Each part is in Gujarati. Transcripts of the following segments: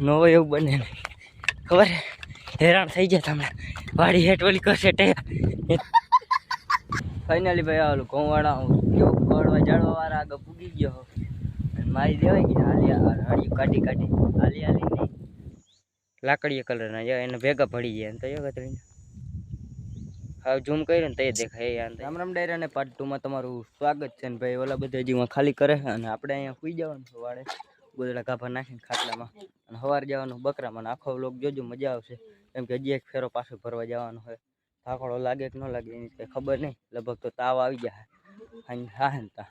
નો એવું બને નહીં ખબર હેરાન થઈ જાય તમને વાડી હેઠ ઓલી કરશે ફાઇનલી ભાઈ ઓલું ઘઉંવાળા કેવું ખોડવા જાડવા વાળા આગળ પૂગી ગયો અને મારી દેવાય કે હાલી હળિયું કાઢી હાલી નહીં લાકડીયા કલરના એને ભેગા પડી ગયા તો કતરીને હવે ઝૂમ કર્યું ને તો દેખાય રામ રામ ડાયરા ને પાર્ટ 2 માં તમારું સ્વાગત છે ને ભાઈ ઓલા બધા હજી ખાલી કરે છે અને આપણે અહીંયા સુઈ જવાનું છે વાડે ગોદડા ગાભા નાખીને ખાટલામાં અને સવાર જવાનું બકરામાં આખો વ્લોગ જોજો મજા આવશે કેમ કે હજી એક ફેરો પાછો ભરવા જવાનો હોય થાકડો લાગે કે ન લાગે એની કંઈ ખબર નહીં લગભગ તો તાવ આવી જાય હા ને તા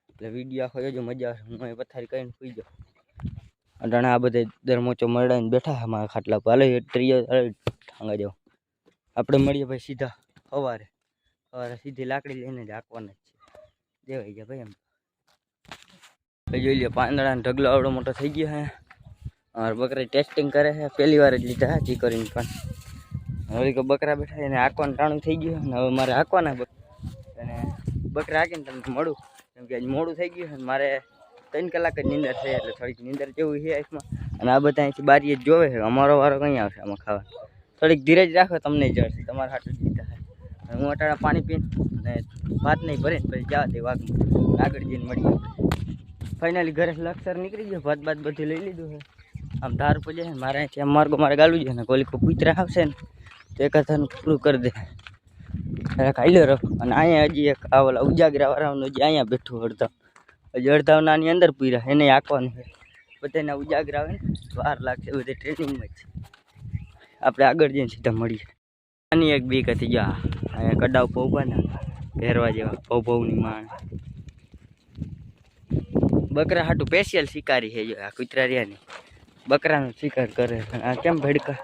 એટલે વિડીયો આખો જોજો મજા આવશે હું અહીં પથારી કરીને સુઈ જાઉં અટાણે આ બધા દરમોચો મરડાઈને બેઠા અમારા ખાટલા પર હાલે ટ્રીઓ ઠાંગા જાઉં આપણે મળીએ ભાઈ સીધા સવારે સીધી લાકડી લઈને જ હાંકવાના જ છે દેવાઈ ગયા ભાઈ એમ જોઈ લો પાંદડાનો ઢગલો આવડો મોટો થઈ ગયો હે અમારા બકરા ટેસ્ટિંગ કરે છે પહેલી વાર જ લીધા હાચી કરીને પણ હવે કે બકરા બેઠા એને હાંકવાનું ટાણું થઈ ગયું અને હવે મારે હાંકવાના અને બકરા હાંકીને તમને મળું કેમ કે આજે મોડું થઈ ગયું છે મારે 3 કલાક જ નીંદર થઈ એટલે થોડીક નીંદર જેવું છે આંખમાં અને આ બધા અહીંથી બારીએ જ જોવે છે અમારો વારો કંઈ આવશે આમાં ખાવા થોડીક ધીરજ રાખો તમને જડશે તમારા હાટું જ લીધા છે હું અટાણા પાણી પીને અને ભાત નહીં ભરીને પછી જવા દે વાઘમાં આગળ જઈને મળીએ ફાઇનલી ઘરે લક્ષર નીકળી ગયો ભાત બાત બધું લઈ લીધું છે આમ ધાર ઉપર જાય ને મારે અહીંથી આમ માર્ગો મારે ગાલું છે ને કોલી કૂતરા આવશે ને તો એકાથાનું પૂરું કરી દે ખાઈ રહો અને અહીંયા હજી એક આ ઓલા ઉજાગરા વાળાનું હજી અહીંયા બેઠું હળધાવ હજી હળધાવનાની અંદર પૂર્યા એને આંકવાનું છે બધાના ઉજાગરા આવે ને વાર લાગશે બધે ટ્રેનિંગમાં જ આપણે આગળ જઈને સીધા મળીએ આની એક બીક હતી જા અહીંયા કડાવ પૌભા ને પહેરવા જેવા પૌભવની માણ બકરા હાટું સ્પેશિયલ શિકારી છે જો આ કૂતરા રહ્યાની બકરાનો શિકાર કરે આ કેમ ભડકા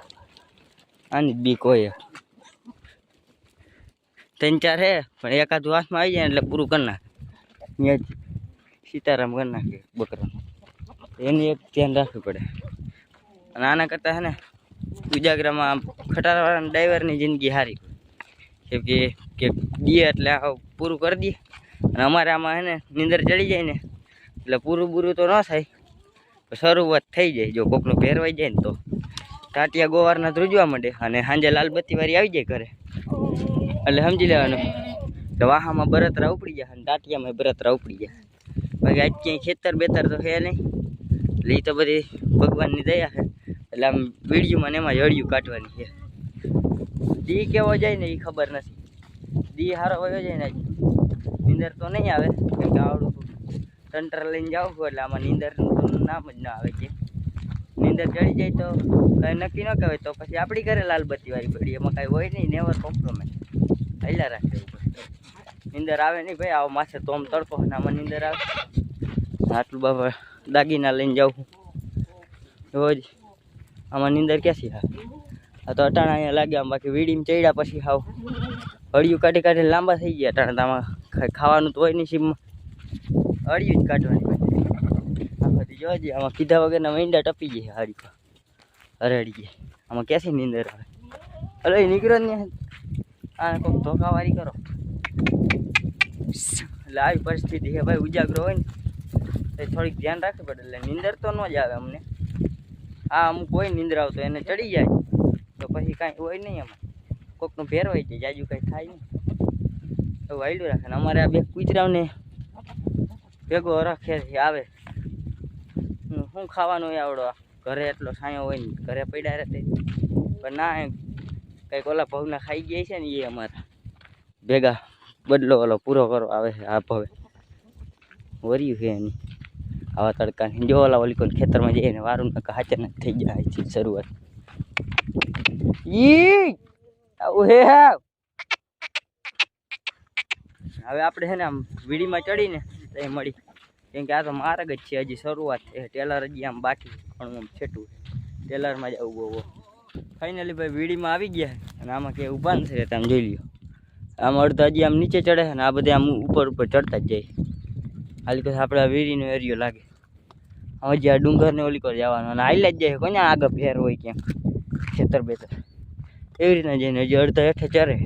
આની જ બીક હોય 3-4 હે પણ એકાદું હાથમાં આવી જાય એટલે પૂરું કરી નાખે ત્યાં જ સીતારામ કરી નાખે બકરાનું એની એક ધ્યાન રાખવું પડે અને આના કરતાં હે ને ઉજાગરામાં ખટારાવાળા ડ્રાઈવરની જિંદગી સારી કેમ કે દીએ એટલે પૂરું કરી દઈએ અને અમારે આમાં હે ને નીંદર ચડી જાય ને એટલે પૂરું તો ન થાય શરૂઆત થઈ જાય જો કોકનું પહેરવાઈ જાય ને તો ટાટિયા ગોવારના ધ્રુજવા માંડે અને સાંજે લાલબત્તી વાળી આવી જાય ઘરે એટલે સમજી લેવાનું કે વાહામાં બરતરા ઉપડી જાય અને ટાટિયામાં બરતરા ઉપડી જાય બાકી આજ ક્યાંય ખેતર બેતર તો છે નહીં એટલે એ તો બધી ભગવાનની દયા છે એટલે આમ વિડીયોમાં એમાં જળિયું કાઢવાની છે દી કેવો જાય ને એ ખબર નથી દી સારો વયો જાય ને નીંદર તો નહીં આવે કેમ કે આવડું ટંટર લઈને જાઉં છું એટલે આમાં નીંદરનું નામ જ ના આવે કે નીંદર ચડી જાય તો કાંઈ નક્કી ન કહેવાય તો પછી આપણી ઘરે લાલબત્તી વાળી પડી એમાં કાંઈ હોય નહીં નેવર કોમ્પ્રોમાઇઝ હૈલા રાખે નીંદર આવે નહીં ભાઈ આવો માથે તો આમ તડકો ને આમાં નીંદર આવે આટલું બાબા દાગીના લઈને જાઉં રોજ આમાં નીંદર ક્યાંથી આવે આ તો અટાણા અહીંયા લાગે આમ બાકી વીડીમાં ચડ્યા પછી ખાવ હળિયું કાઢી લાંબા થઈ ગયા અટાણા તો આમાં ખાવાનું તો હોય નહીં સીમમાં હળિયું જ કાઢવાની આમાંથી જોજે આમાં કીધા વગરના મીંડા ટપી જાય હારી હરડી જાય આમાં ક્યાંથી નીંદર આવે હલો એ નીકળો ને આને કોઈક ધોકાવારી કરો એટલે આવી પરિસ્થિતિ છે ભાઈ ઉજાગરો હોય ને તો થોડીક ધ્યાન રાખવું પડે એટલે નીંદર તો ન જ આવે અમને આ અમુક હોય નીંદર આવતો એને ચડી જાય તો પછી કાંઈ હોય નહીં એમાં કોકનું ભેરવાઈ જાય જાજુ કાંઈ થાય નહીં તો વાયલું રાખે ને અમારે આ બે કૂતરાઓને ભેગો રાખે આવે શું ખાવાનું હોય આવડો ઘરે એટલો સાયો હોય ને ઘરે પડ્યા રહે પણ ના કંઈક ઓલા ભવના ખાઈ ગયા છે ને એ અમારા ભેગા બદલો ઓલો પૂરો કરો આવે છે આ ભવે વર્યું છે એની આવા તડકાની જો ઓલા ઓલી કોઈ ખેતરમાં જઈને વારું હાચર નથી થઈ જાય છે શરૂઆત ઈ આવું હે હવે આપણે છે ને આમ વીડીમાં ચડીને તો એ મળી કેમ કે આ તો માર્ગ જ છે હજી શરૂઆત છે ટેલર હજી આમ બાકી ઘણું આમ છેટું ટેલરમાં જ આવું બહુ ફાઇનલી ભાઈ વીડીમાં આવી ગયા અને આમાં કે ઊભા નથી રહેતા આમ જોઈ લ્યો આમ અડધા હજી આમ નીચે ચડે છે ને આ બધા આમ ઉપર ચડતા જ જાય હાલી કહે આપણે આ વીડીનો એરિયો લાગે હજી આ ડુંગરને ઓલી પર જવાનું અને હાઈલા જ જાય કોને આગળ ફેર હોય ક્યાંક ખેતર બેતર એવી રીતના જઈને હજી અડધા હેઠે ચરે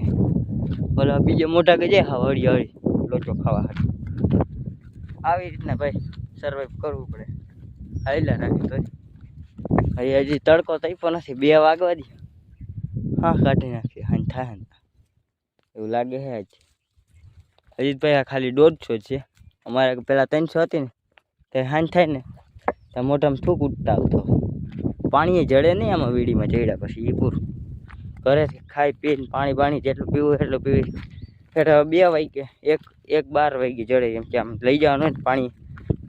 બોલા બીજે મોટા કે જાય હા હળી હળી લોચો ખાવા હાટું આવી રીતના ભાઈ સર્વાઈવ કરવું પડે હાઈલા રાખી તો હજી તડકો તઈપો નથી 2 વાગવા દે હા કાઢી નાખીએ હાન થાય ને એવું લાગે છે આજ અજીતભાઈ આ ખાલી 150 છે અમારે પેલા 300 હતી ને તે હાન થાય ને તો મોઢામાં થૂક ઉઠતા આવતો પાણી જડે નહીં આમાં વીડીમાં ચડ્યા પછી એ પૂરું ઘરેથી ખાઈ પીને પાણી જેટલું પીવું એટલું પીવી એટલે 2 વાગે 12 વાગે જડે એમ કે આમ લઈ જવાનું હોય ને પાણી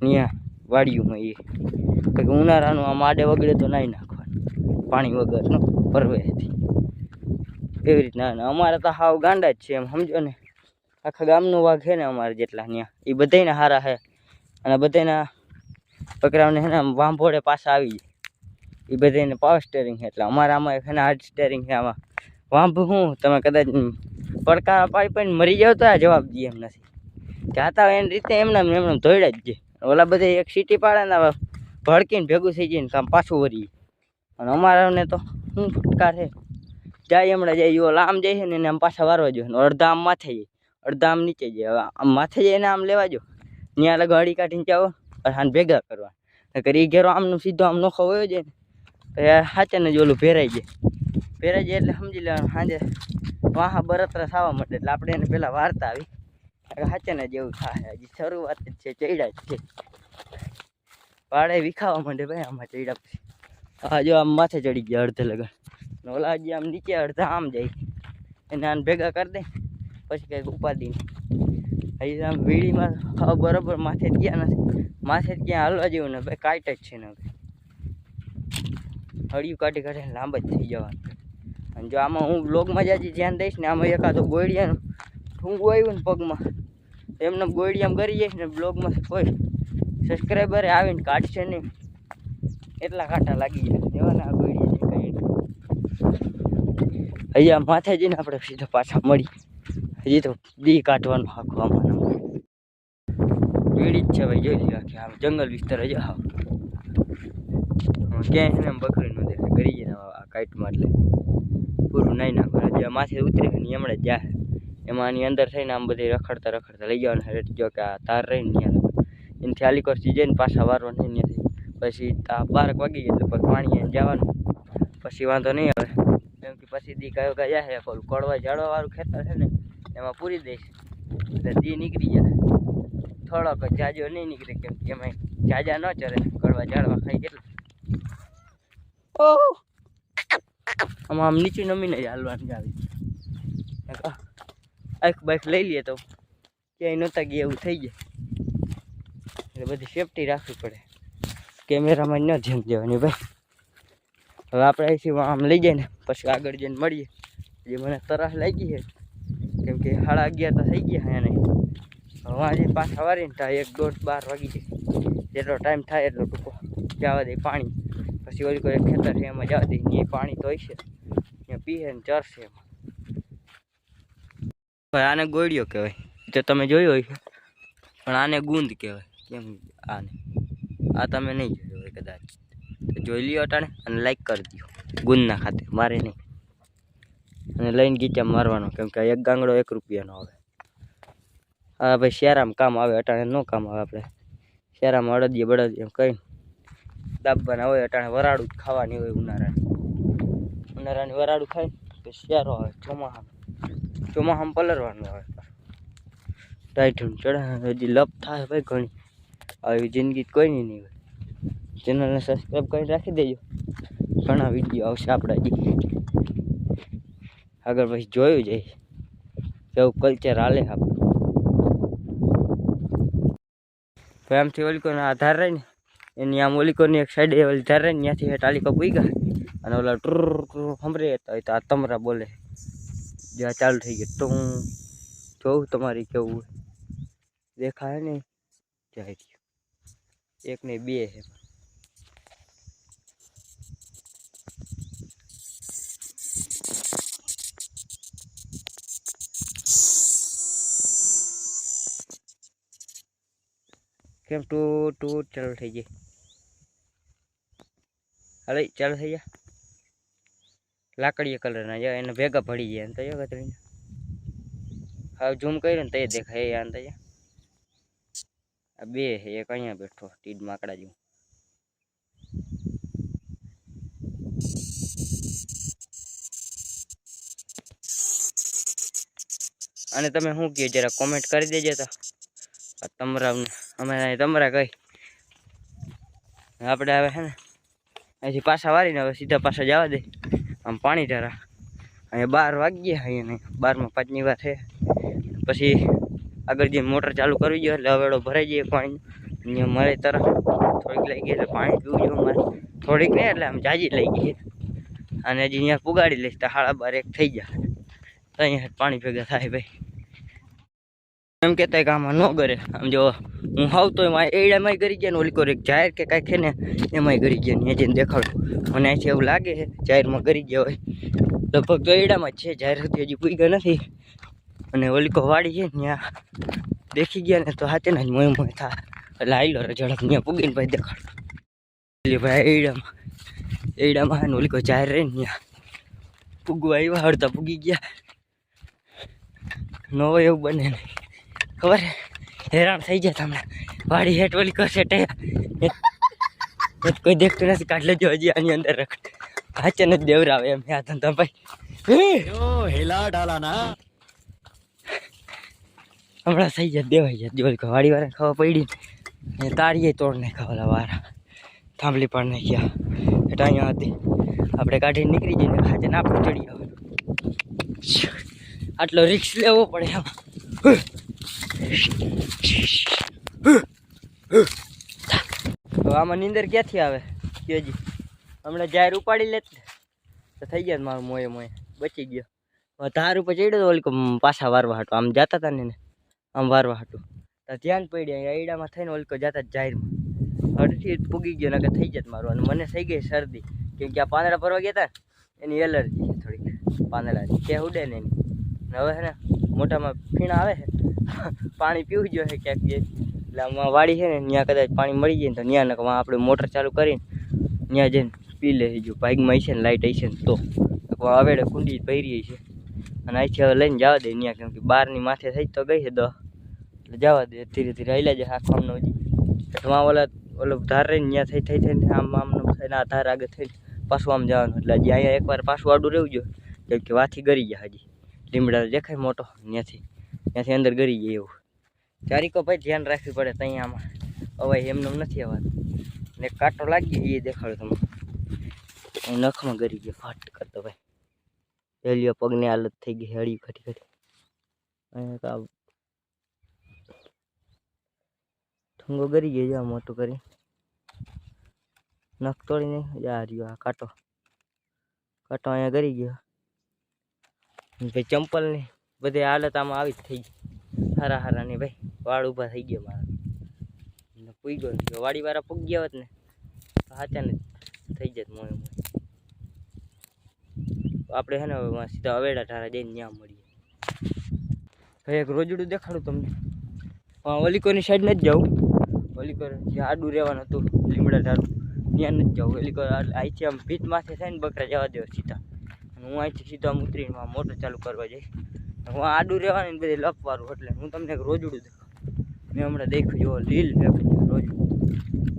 ત્યાં વાડિયુંમાં એ ઉનાળાનું આમ આડે વગડે તો નાઈ નાખવાનું પાણી વગરનું પરવેથી એવી રીતના અમારે તો હાવ ગાંડા જ છે એમ સમજો ને આખા ગામનું વાઘ છે ને અમારે જેટલા ત્યાં એ બધાયના હારા છે અને બધાના બકરાઓને છે ને વાંભોળે પાછા આવી જાય એ બધાને પાવર સ્ટેરિંગ છે એટલે અમારે આમાં છે ને હાર્ડ સ્ટેરિંગ છે આમાં વાંભ હું તમે કદાચ પડકાર પાડી મરી જાવ તો આ જવાબ દઈએ એમ નથી જાતા હોય એની રીતે એમને ધોઈડા જ જાય ઓલા બધા એક સીટી પાડે ને ભડકીને ભેગું થઈ જાય ને કામ પાછું વરીએ અને અમારાને તો શું ફટકાર છે જાય હમણાં જાય ઓલા આમ જાય છે ને એને આમ પાછા વારવા જોઈએ અડધા આમ માથે જાય અડધા આમ નીચે જાય હવે આમ માથે જાય એને આમ લેવા જો ત્યાં લગા હળી કાઢીને જાઓ અને ભેગા કરવા કરી ઘેરો આમનું સીધો આમ નોખો વયો જાય ને તો સાચે ને જ ઓલું ભેરાઈ જાય એટલે સમજી લેવાનું સાંજે વાહા બરતરા થવા માંડે એટલે આપણે એને પહેલાં વાર્તા આવી સાચે ને જેવું થાય હજી શરૂઆત જ છે ચડ્યા જ છે વાળે વિખાવા માંડે ભાઈ આમાં ચડ્યા પછી હા જો આમ માથે ચડી ગયા અડધે લગન ઓલા હજી આમ નીચે અડધા આમ જાય એને આને ભેગા કરી દે પછી કંઈક ઉપાધિ નહીં હજી આમ વીડીમાં હા બરાબર માથે જ ગયા નથી માથે જ ક્યાં હાલવા જેવું ને ભાઈ કાંઈ જ છે ને હળિયું કાઢી લાંબ જ થઈ જવાનું અને જો આમાં હું બ્લોગમાં જ હજી ધ્યાન દઈશ ને આમાં એકાદો ગોળિયાનું ઠૂંગું આવ્યું ને પગમાં એમને ગોળિયામાં કરી જઈશ ને બ્લોગમાં કોઈ સબસ્ક્રાઈબરે આવીને કાઢશે નહીં એટલા કાંટા લાગી જાય એવાના ગોળિયા છે કંઈ હજી આ માથે જઈને આપણે સીધા પાછા મળી હજી તો દી કાઢવાનું આખું આમાં વીડી જ છે ભાઈ જોઈ લ્યો આખી આમ જંગલ વિસ્તાર જ આવ ક્યાંય છે ને બકરી નો દેખાય કરી જાય આ કાઈટમાં એટલે પૂરું નાઈ નાખવાનું હજી માથે ઉતરે ને એમણે જ જાય એમાં આની અંદર થઈને આમ બધી રખડતા લઈ જવાનું એટલે જો કે આ તાર રહીને ત્યાં એનાથી આલી કરતી જઈને પાછા વારવાનું નહીં ત્યાંથી પછી 12 વાગી જાય એટલે પાણી જવાનું પછી વાંધો નહીં આવે કેમ કે પછી દી કયો જાય ઓલું કડવા ઝાડવા વાળું ખેતર છે ને એમાં પૂરી દઈશ એટલે દી નીકળી જાય થોડોક જાજો નહીં નીકળે કેમ કે એમાં જાજા ન ચરે કડવા ઝાડવા ખાઈ કેટલા આમાં આમ નીચે નમીને જ હાલવાની આવી આંખ બાઈક લઈ લઈએ તો ક્યાંય નહોતા ગયા એવું થઈ જાય એટલે બધી સેફટી રાખવી પડે કેમેરામાં ન ધ્યાન દેવાની ભાઈ હવે આપણે અહીંથી આમ લઈ જાય ને પછી આગળ જઈને મળીએ જે મને તરસ લાગી છે કેમ કે 11:30 તો થઈ ગયા એને હવે આજે પાછા વારીને ત્યાં 1:30-12 વાગી જાય જેટલો ટાઈમ થાય એટલો ટૂંકો જવા દે પાણી પછી ઓલી કોઈ ખેતર છે એમાં જવા દે ત્યાં પાણી તો હશે ત્યાં પીએ ને ચરશે એમાં ભાઈ આને ગોળિયો કહેવાય તો તમે જોયો હોય પણ આને ગુંદ કહેવાય કેમ આને આ તમે નહીં જોયો હોય કદાચ તો જોઈ લ્યો અટાણે અને લાઈક કરી દો ગુંદના ખાતે મારે નહીં અને લઈને ગીચા મારવાનો કેમ કે એક ગાંગડો 1 રૂપિયાનો આવે હા ભાઈ શેરામાં કામ આવે અટાણે ન કામ આવે આપણે શેરામાં અડદીએ બળદીએ એમ કહીને દાબવાના હોય અટાણે વરાળું જ ખાવાની હોય ઉનાળાની વરાળું ખાઈ તો શેરો આવે ચોમાહામાં પલરવાનું આવે ટાઈટું ચડા હજી લપ થાય ભાઈ ઘણી આવી જિંદગી કોઈ નહીં હોય ચેનલને સબસ્ક્રાઈબ કરીને રાખી દેજો ઘણા વિડીયો આવશે આપણા હજી આગળ પછી જોયું જાય કેવું કલ્ચર હાલે આપણે ભાઈ આમથી ઓલિકોનો આધાર રહી ને એની આમ ઓલિકોની એક સાઈડે ઓલી ધાર રહી ને ત્યાંથી ટાલીકો પૂગ્યા અને ઓલા ટુર સંભળે હતા હોય તો આ તમરા બોલે જ્યાં ચાલુ થઈ ગયું તો હું જોઉં તમારી કેવું દેખાય ને જાય એક ને બે છે કેમ ટૂટ ચાલુ થઈ જાય હાલે ચાલુ થઈ જાય લાકડીયા કલરના જો એને ભેગા ભળી જાય તો જો કતરીને હવે ઝૂમ કર્યું ને તો એ દેખાય આને તો આ બે છે એક અહીંયા બેઠો ટીડ માકડા જેવું અને તમે શું કહો જરા કોમેન્ટ કરી દેજો તો તમારા તમારા કઈ આપણે હવે છે ને અહીંથી પાછા વારીને હવે સીધા પાછા જવા દે આમ પાણી ધારા અહીંયા 12 વાગી ગયા અહીંયા 12માં 5ની વાત છે પછી આગળ જે મોટર ચાલુ કરવી જોઈએ એટલે હવેડો ભરાઈ જાય પાણી અહીંયા મારે તરફ થોડીક લઈ ગઈ એટલે પાણી પીવું જોઈએ મારે થોડીક નહીં એટલે આમ જાજી લઈ ગઈ અને હજી અહીંયા પુગાડી લઈશ તો 12:30 થઈ જાય તો અહીંયા પાણી ભેગા થાય ભાઈ એમ કહેતા કે આમાં ન કરે આમ જો હું હાવ તો એમાં એડામાં કરી ગયા ને ઓલી કોર એક જાહેર કે કાંઈક છે ને એમાંય કરી ગયા ને જઈને દેખાડું મને અહીંથી એવું લાગે છે જાહેરમાં કરી ગયા હોય લગભગ તો એડામાં જ છે જાહેર સુધી હજી પૂગ્યા નથી અને ઓલી કો વાડી છે ને ત્યાં દેખી ગયા ને તો હાથે ને જ મોય મોય થાય એટલે આવેલો ઝડપ ત્યાં પૂગીને ભાઈ દેખાડું એટલે ભાઈ એડામાં ને ઓલી કો જાહેર રહે ને ત્યાં પૂગવા આવ્યા હળતા પૂગી ગયા ન હોય એવું બને નહીં ખબર હેરાન થઈ જાય તમને વાડી હેઠ ઓલી કરશે કોઈ દેખતું નથી કાઢ લેજો હજી આની અંદર રખ હાચે નથી દેવરાવે એમ યાદ ધંધા ભાઈ હેલા ડાલા ના હમણાં થઈ જાય દેવાઈ જાય ઓલી વાડી વાળા ખાવા પડી ને તારીએ તોડ નાખ્યા વાળા થાંભલી પણ નાખ્યા એટલે અહીંયા હતી આપણે કાઢીને નીકળી જઈને હાથે ના આપણે ચડી આવે આટલો રિક્સ લેવો પડે આમ તો આમાં નીંદર ક્યાંથી આવે હજી હમણાં જાહેર ઉપાડી લેત તો થઈ ગયા મારું મોએ મોએ બચી ગયો ધાર ઉપર ચડ્યો તો ઓલી પાછા વારવા હાટું આમ જતા હતા ને આમ વારવા હાટું તો ધ્યાન પડ્યા એડામાં થઈને ઓલી જતા જાહેરમાં હળથી પૂગી ગયો ને કે થઈ જત મારું અને મને થઈ ગઈ શરદી કેમ કે આ પાંદડા ભરવા ગયા હતા એની એલર્જી છે થોડીક પાંદડાની કે ઉડે ને એની હવે છે ને મોટામાં ફીણા આવે છે પાણી પીવું જોઈએ ક્યાંક જે એટલે આમાં વાડી છે ને ત્યાં કદાચ પાણી મળી જાય ને તો ત્યાં આપણે મોટર ચાલુ કરીને ત્યાં જઈને પી લે જો બાઇકમાં હશે ને લાઇટ હશે ને તો આવેડે કુંડી ભરી છે અને અહીંથી હવે લઈને જવા દે ત્યાં કેમ કે 12ની માથે થઈ તો ગઈ છે 10 એટલે જવા દે ધીરે ધીરે હાલ્યા જાય આખો આમનો હજી એટલે ઓલો ધાર રહીને ત્યાં થઈને આમનો થઈને આ ધાર આગળ થઈને પાછું આમ જવાનું એટલે હજી અહીંયા એકવાર પાછું આડું રહેવું જોઈએ કેમ કે વાથી ગરી ગયા હજી લીમડા દેખાય મોટો ત્યાંથી અંદર ગરી જાય એવું ચારીકો ભાઈ ધ્યાન રાખવી પડે ત્યાં આમાં અવાય એમને નથી અવાતું ને કાંટો લાગી ગયો એ દેખાડો તમે નખમાં ગરી ગયો ફાટ કરતો ભાઈ પહેલી પગની હાલત થઈ ગઈ હળી ખટી ખટી અહીંયા ઠુંગો ગરી ગયો જા મોટું કરી નખ તોડી નહીં જા રહ્યો આ કાંટો અહીંયા ગરી ગયો ભાઈ ચંપલની બધી હાલત આમાં આવી જ થઈ ગઈ હારાની ભાઈ વાળ ઊભા થઈ ગયા મારા પૂગ્યો જો વાડી વાળા પૂગ ગયા હોત ને હાચા ને થઈ જાય મોય આપણે છે ને સીધા અવેડા ઠારા જઈને ત્યાં મળીએ ભાઈ એક રોજડું દેખાડું તમને ઓલીકોની સાઈડ નથી જાઉં ઓલીકોર જે આડું રહેવાનું હતું લીમડા ઠારું ત્યાં નથી જાઉં ઓલીકોર અહીંથી આમ ભીત માથે થાય ને બકરા જવા દેવા સીધા હું અહીંથી સીધો આમ ઉતરીને મોટર ચાલુ કરવા જઈશ હું આડું રહેવાનું ને બધી લપવારું એટલે હું તમને એક રોજડું દેખાડું મેં હમણાં દેખ્યું જો લીલ છે રોજડું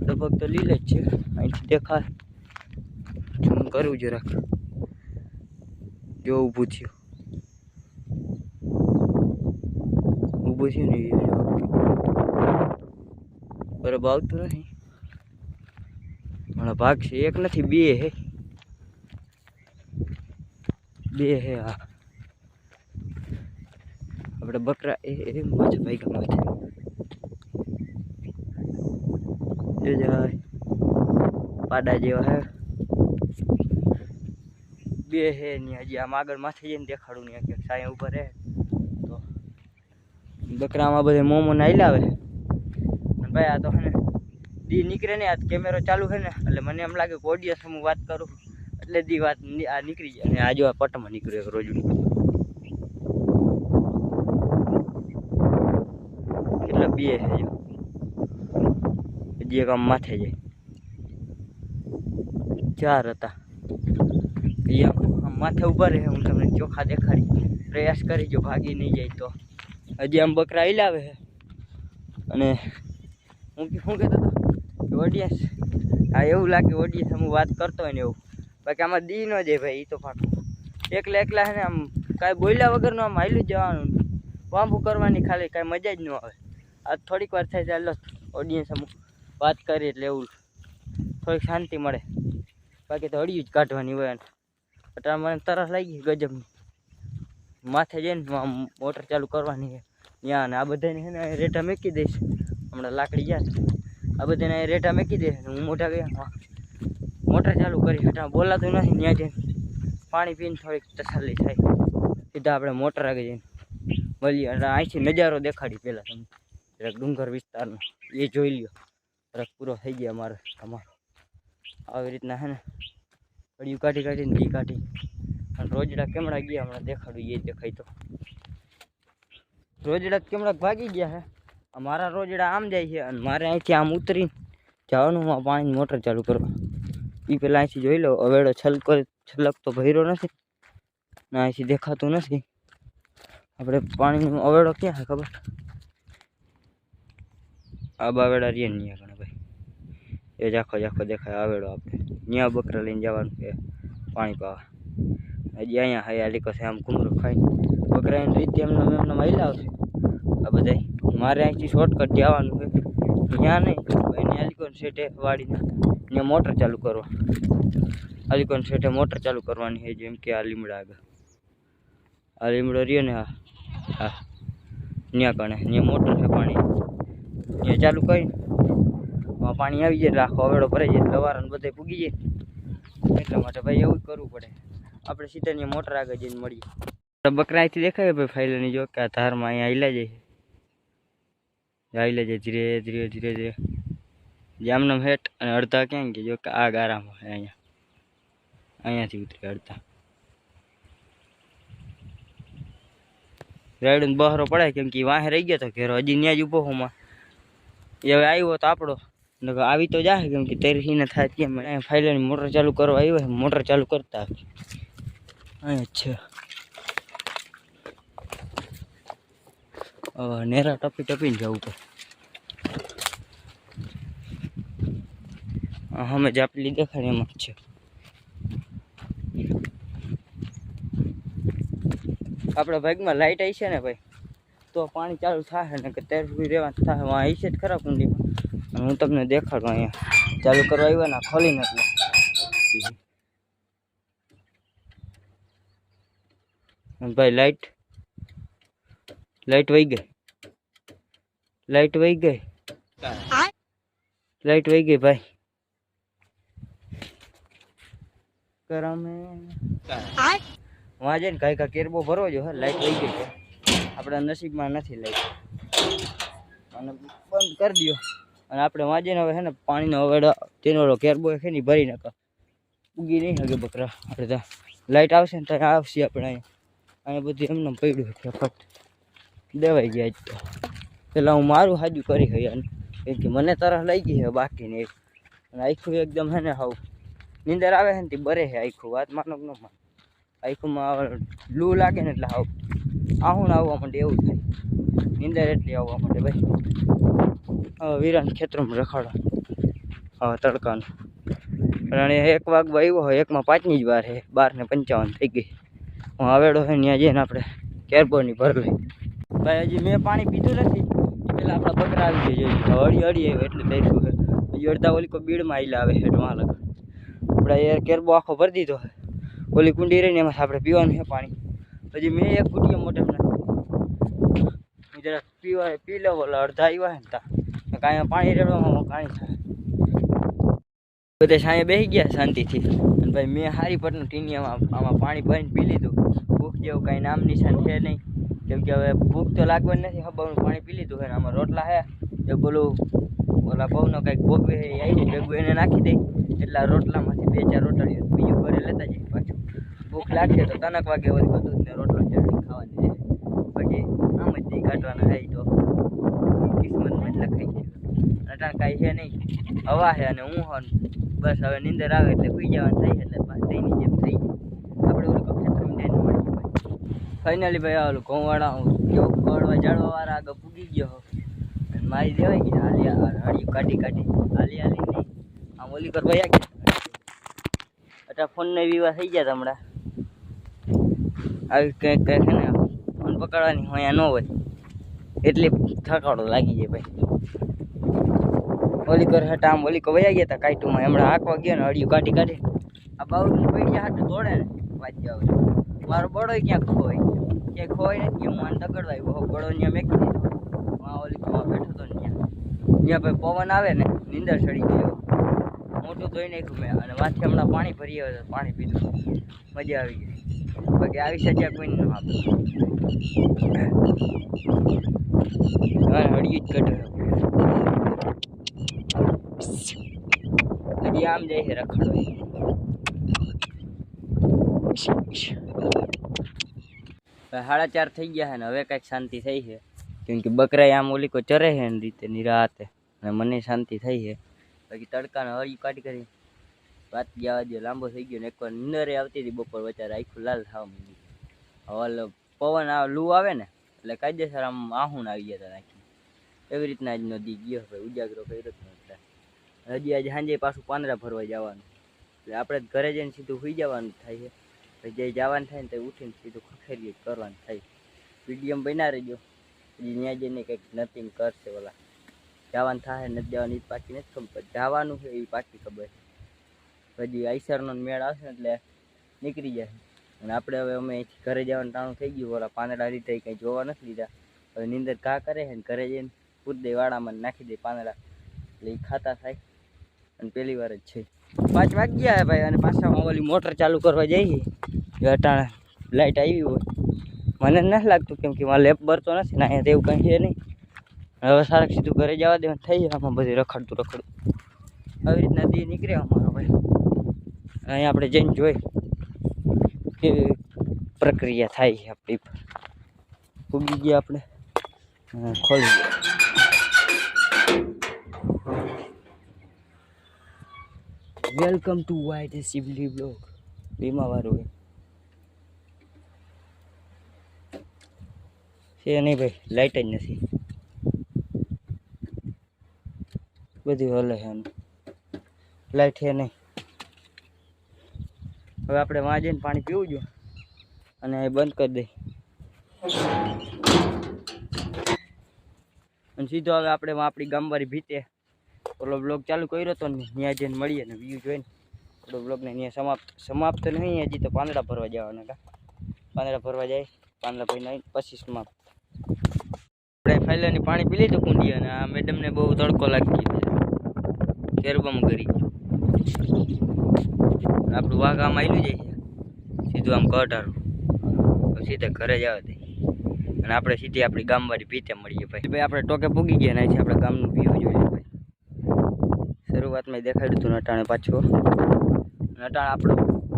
લગભગ તો લીલ જ છે અહીંથી દેખાય હું કરવું જરાક જો ઊભું થયું ને બરાબર આવતું નથી મારા ભાગ છે એક નથી બે હે હા આપણે બકરા એ માથે ભાઈ માથે જાય પાડા જેવા હે બે હે ને હજી આમ આગળ માથે જઈને દેખાડું ને ક્યાંક સાયા ઉપર રહે તો બકરામાં બધે મોમો નાઈ લાવે અને ભાઈ આ તો હે ને દી નીકળે ને આ કેમેરો ચાલુ છે ને એટલે મને એમ લાગે કે ઓડિયન્સ હું વાત કરું એટલે દી વાત આ નીકળી જાય અને આ જો આ પટમાં નીકળ્યું એક રોજનું કેટલા બે છે જો હજી એક આમ માથે જાય 4 હતા આમ માથે ઉભા રહે હું તમને ચોખા દેખાડી પ્રયાસ કરી જો ભાગી નહીં જાય તો હજી આમ બકરા હિલાવે છે અને હું શું કહેતો હતો ઓડિયન્સ હા એવું લાગે ઓડિયન્સ હું વાત કરતો હોય ને એવું બાકી આમાં દી ન જાય ભાઈ એ તો ફાટું એકલા છે ને આમ કાંઈ બોલ્યા વગરનું આમ હાલ્યું જવાનું વાંભું કરવાની ખાલી કાંઈ મજા જ ન આવે. આ થોડીક વાર થાય ચાલો ઓડિયન્સ અમુક વાત કરી એટલે એવું થોડીક શાંતિ મળે, બાકી તો હળિયું જ કાઢવાની હોય. અત્યારે મને તરસ લાગી ગજબની, માથે જઈને મોટર ચાલુ કરવાની છે ત્યાં, અને આ બધાને છે ને રેટા મૂકી દઈશ. હમણાં લાકડી ગયા આ બધાને રેટા મૂકી દઈશ. હું મોઢા ગયા મોટર ચાલુ કરી, હટા બોલાતું નથી. ત્યાં જઈને પાણી પીને થોડીક તસલ્લી થાય. સીધા આપણે મોટર આગળ જઈને મળીએ. અને અહીંથી નજારો દેખાડી પહેલાં તમે જરાક ડુંગર વિસ્તારનો એ જોઈ લ્યો. જરાક પૂરો થઈ ગયા તમારો આવી રીતના છે ને હળિયું કાઢીને ઘી કાઢી. અને રોજડા કેમડા ગયા હમણાં દેખાડું એ દેખાય તો. રોજડા કેમડા ભાગી ગયા છે. મારા રોજડા આમ જાય છે અને મારે અહીંથી આમ ઉતરીને જવાનું પાણીની મોટર ચાલુ કરવા. એ પેલા અહીંથી જોઈ લો અવેડો છલકતો ભર્યો નથી ને અહીંથી દેખાતું નથી. આપણે પાણીનો અવેડો ક્યાં છે ખબર? આ બાવેડા રીએ ને ઘણા ભાઈ એ જાખો દેખાય આવેડો. આપણે ત્યાં બકરા લઈને જવાનું છે પાણી પાવા. હજી અહીંયા હયાલીકો છે આમ ઘૂમરું ખાઈને બકરા એની રીતે એમને મહિલા આવશે. આ બધા મારે અહીંથી શોર્ટકટ જવાનું છે ત્યાં નહીં. એની આલિકોન સેટે વાળીને ત્યાં મોટર ચાલુ કરવા. આલિકોન સેટે મોટર ચાલુ કરવાની છે. જેમ કે આ લીમડા આગળ આ લીમડો રહ્યો ને હા ત્યાં કણે ત્યાં મોટર છે પાણી ત્યાં ચાલુ કરીને પાણી આવી જાય એટલે આખો અવેડો ભરાઈ જાય. લવારણ બધે પૂગી જાય. એટલા માટે ભાઈ એવું કરવું પડે. આપણે સીધા ત્યાં મોટર આગળ જઈને મળીએ. બકરા અહીંથી દેખાય ભાઈ ફાઇલની જો કે આ ધારમાં અહીંયા હાઈલા જાય ધીરે ધીરે જામનામ હેઠ. અને અડધા ક્યાં કે જો કે આ ગારામાં અહીંયાથી ઉતરી અડધા રાયડું બહારો પડાય કેમ કે વાહે રહી ગયો તો ઘેરો હજી ત્યાં જ ઊભો હોમાં. એ હવે આવ્યો તો આપણો આવી તો જાય કેમ કે તેરી ને થાય કેમ ફાઇલની મોટર ચાલુ કરવા આવ્યો. મોટર ચાલુ કરતા અચ્છા નેરા ટપીને જવું પડે. અમે જાપલી દેખાડે એમાં જ છે. આપણા ભાગમાં લાઇટ આવી છે ને ભાઈ તો પાણી ચાલુ થાય ને કે તેર સુધી રહેવાનું થાય. આવી છે જ ખરા કુંડીમાં. અને હું તમને દેખાડું અહીંયા ચાલુ કરવા આવ્યા ને ખોલીને એટલે ભાઈ લાઇટ વહી ગઈ. લાઇટ વહી ગઈ ભાઈ. કરમે વાંજે ને કાંઈ કેરબો ભરવો જો લાઇટ વહી ગઈ. આપણા નસીબમાં નથી લાઇટ અને બંધ કરી દો. અને આપણે વાંજે ને હવે છે ને પાણીનો અવેડો તેનો કેરબો છે ને ભરી નાખો. ઉગી નહીં શકે બકરા. આપણે ત્યાં લાઇટ આવશે ને ત્યાં આવશે. આપણે અહીંયા બધું એમને પડ્યું છે ફટ દેવાઈ ગયા. જ તો પેલા હું મારું હાજુ કરી હૈયા કેમ કે મને તરફ લઈ ગઈ છે બાકી ને એક. અને આખું એકદમ છે ને હાવ નીંદર આવે છે ને તે બરે છે આખું. વાત માનો ન માનો આખુંમાં લૂ લાગે ને એટલે હાવ આહુણ આવવા માંડે એવું થાય. નીંદર એટલી આવવા માંડે ભાઈ. હવે વીરાન ખેતરમાં રખાડો હવે તડકાનું. અને 1 વાગવા આવ્યો હોય 1માં 5ની જ વાર છે. 12:55 થઈ ગઈ. હું આવેડો છે ત્યાં જઈને આપણે કેરબોની ભર લઈ. ભાઈ હજી મેં પાણી પીધું નથી. પેલા આપણા બકરા આવી જાય હળી આવ્યો એટલે તૈશું છે. હજી અડધા ઓલી કોઈ બીડમાં આવેલા આવે હેઠમાં લગ આપણે એ કેરબો આખો ભરી દીધો છે. ઓલી કુંડી રહીને એમાં આપણે પીવાનું છે પાણી. હજી મેં એક કુટીઓ મોટે જરા પી લો. ઓલા અડધા આવ્યા છે ને કાંઈ પાણી રેડવામાં કાંઈ થાય. બધા સાંજે બેસી ગયા શાંતિથી. અને ભાઈ મેં હારી પટનું ટીનિયામાં આમાં પાણી ભરીને પી લીધું. ભૂખ જેવું કાંઈ નામ નિશાન છે નહીં કેમ કે હવે ભૂખ તો લાગવાની નથી. હબાનું પાણી પી લીધું છે ને આમાં રોટલા છે એ બોલું ઓલા બહુનો કંઈક ભોગવે એ આવી ભેગું એને નાખી દઈ. એટલા રોટલામાંથી 2-4 રોટલીઓ બીજું ઘરે લેતા જઈએ પાછું. ભૂખ લાગશે તો 3 વાગે વળી બધું ને રોટલો ચડવી ખાવાની છે. પછી આમ જ દી કાઢવાના થાય તો કિસ્મતમાં જ લખાઈ જાય. અટાણ કાંઈ છે નહીં. હવા છે અને હું હોન બસ હવે નીંદર આવે એટલે સુઈ જવાનું થાય. એટલે તેની જેમ થઈ જાય. આપણે ઓલું ખેતરમાં જઈને મળીએ ભાઈ. ફાઇનલી ભાઈ ઓલું ઘઉંવાળા કેવું કડવા જાળવાવાળા આગળ પૂગી ગયો. અને મારી દેવાય કે હળિયું કાઢી હાલી નહીં આમ ઓલી કર ભાઈ અત્યારે ફોનને વિવાહ થઈ ગયા હમણાં. આવી કંઈક છે ને ફોન પકડવાની અહીંયા ન હોય. એટલી થકાડો લાગી જાય ભાઈ. ઓલી કર હટ આમ ઓલી કો વયા ગયા હતા કાઈટુમાં, હમણાં હાંકવા ગયો ને હળિયું કાઢી કાઢી આ બાવળની પૈડિયા હાટું તોડે ને વાંચી આવે. મારો બળો ક્યાં ખોવાઈ ગયો, ક્યાંય ખોવાઈ નથી ગયો. હું આને તગડવાય બહુ બળો ત્યાં મેકી દીધો. ઓલી કમાં બેઠો હતો ને ત્યાં ભાઈ પવન આવે ને નીંદર ચડી ગયો, મોટું ધોઈ નાખ્યું મેં અને માથે હમણાં પાણી ભરી આવે, પાણી પીધું, મજા આવી ગઈ. બાકી આવી સજા કોઈ ન આપે. હળિયું જ કઢે હજી આમ જાય છે રખડો. 4:30 થઈ ગયા છે ને હવે કાંઈક શાંતિ થઈ છે, કેમ કે બકરા આમ ઓલી કો ચરે છે ને રીતે નિરાતે, અને મને શાંતિ થઈ છે. બાકી તડકાને હળિયું કાઢી કરી વાત જવા દે, લાંબો થઈ ગયો ને એકવાર નીંદરે આવતી હતી બપોર વચારે આખું લાલ થવા માંડી. હવે પવન લૂ આવે ને એટલે કાયદેસર આમ આહુણ આવી ગયા હતા નાખી. એવી રીતના આજ નદી ગયો ભાઈ, ઉજાગરો કર્યો હતો. હજી આજે સાંજે પાછું પાંદડા ભરવા જવાનું, એટલે આપણે ઘરે જઈને સીધું સુઈ જવાનું થાય છે. પછી જે જવાનું થાય ને તો ઉઠીને સીધું ખખેરી કરવાનું થાય. વિડીયો બના રહેજો, હજી ત્યાં જઈને કંઈક નથિંગ કરશે. ઓલા જવાનું થાય નથી જવાનું એ પાકી નથી ખબર, જવાનું છે એ પાકી ખબર છે. પછી આઈસરનો મેળ આવશે ને એટલે નીકળી જાય. અને આપણે હવે અમે ઘરે જવાનું ટાણું થઈ ગયું. ઓલા પાંદડા રીતે કંઈ જોવા નથી લીધા. હવે નીંદર ઘા કરે છે ને ઘરે જઈને પૂરી વાડામાં નાખી દે પાંદડા, એટલે એ ખાતા થાય. અને પહેલી વાર જ છે 5 વાગ્યા હે ભાઈ, અને પાછા ઓલી મોટર ચાલુ કરવા જઈએ. અટાણે લાઇટ આવી હોય મને નથી લાગતું, કેમ કે મારે લેપ બરતો નથી ને અહીંયા તેવું કંઈ છે નહીં. હવે સારક સીધું ઘરે જવા દેવાનું થઈ જાય. આમાં બધું રખડતું આવી રીતના દી નીકળે અમારો ભાઈ. અહીંયા આપણે જઈને જોઈ કેવી પ્રક્રિયા થાય છે આપણી. પૂગી ગયા આપણે, ખોલી ગયા. વેલકમ ટુ વાઇટ સિવલી બ્લોગ. વીમા વાળું છે નહીં ભાઈ, લાઇટ જ નથી, બધું હલે છે એનું, લાઇટ છે નહીં. હવે આપણે વાં જઈને પાણી પીવું જોઈએ અને બંધ કરી દઈ. અને સીધો હવે આપણે આપણી ગામવાળી ભીતે ઓલો બ્લોગ ચાલુ કર્યો હતો ને ત્યાં જઈને મળીએ ને વ્યૂ જોઈને ઓલો બ્લોગને ત્યાં સમાપ્ત નહીં. હજી તો પાંદડા ભરવા જવાના હતા, પાંદડા ભરવા જાય, પાંદડા ભરીને પછી સમાપ્ત. આપણે ફાઇલરની પાણી પી લીધું કુંડી, અને આ મેડમને બહુ તડકો લાગી ગયો, કેરબામાં કરી ગયો. આપણું વાઘ આમ આવેલું જાય છે સીધું આમ કઢારું, સીધા ઘરે જ આવે. અને આપણે સીધી આપણી ગામવાળી ભીતે મળીએ ભાઈ. આપણે ટોકે પૂગી ગયા ને છે આપણે ગામનું વ્યૂ જોઈએ ભાઈ. શરૂઆતમાં દેખાડ્યું હતું નટાણે પાછું. નટાણ આપણો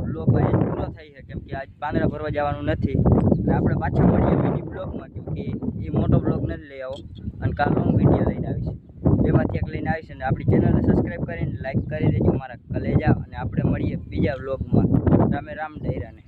બ્લોગ અહીંયા પૂરો થાય છે, કેમ કે આજ પાંદડા ભરવા જવાનું નથી. અને આપણે પાછા મળીએ મિની બ્લોગમાં, કેમ કે એ મોટો બ્લોગ નથી લઈ આવો અને કાલ લોંગ વિડીયો લઈને આવીશ. બેમાંથી એક લઈને આવીશ. અને આપણી ચેનલને સબસ્ક્રાઈબ કરીને લાઈક કરી દેજો મારા કલેજા. અને આપણે મળીએ બીજા બ્લોગમાં. રામે રામ દૈરાને.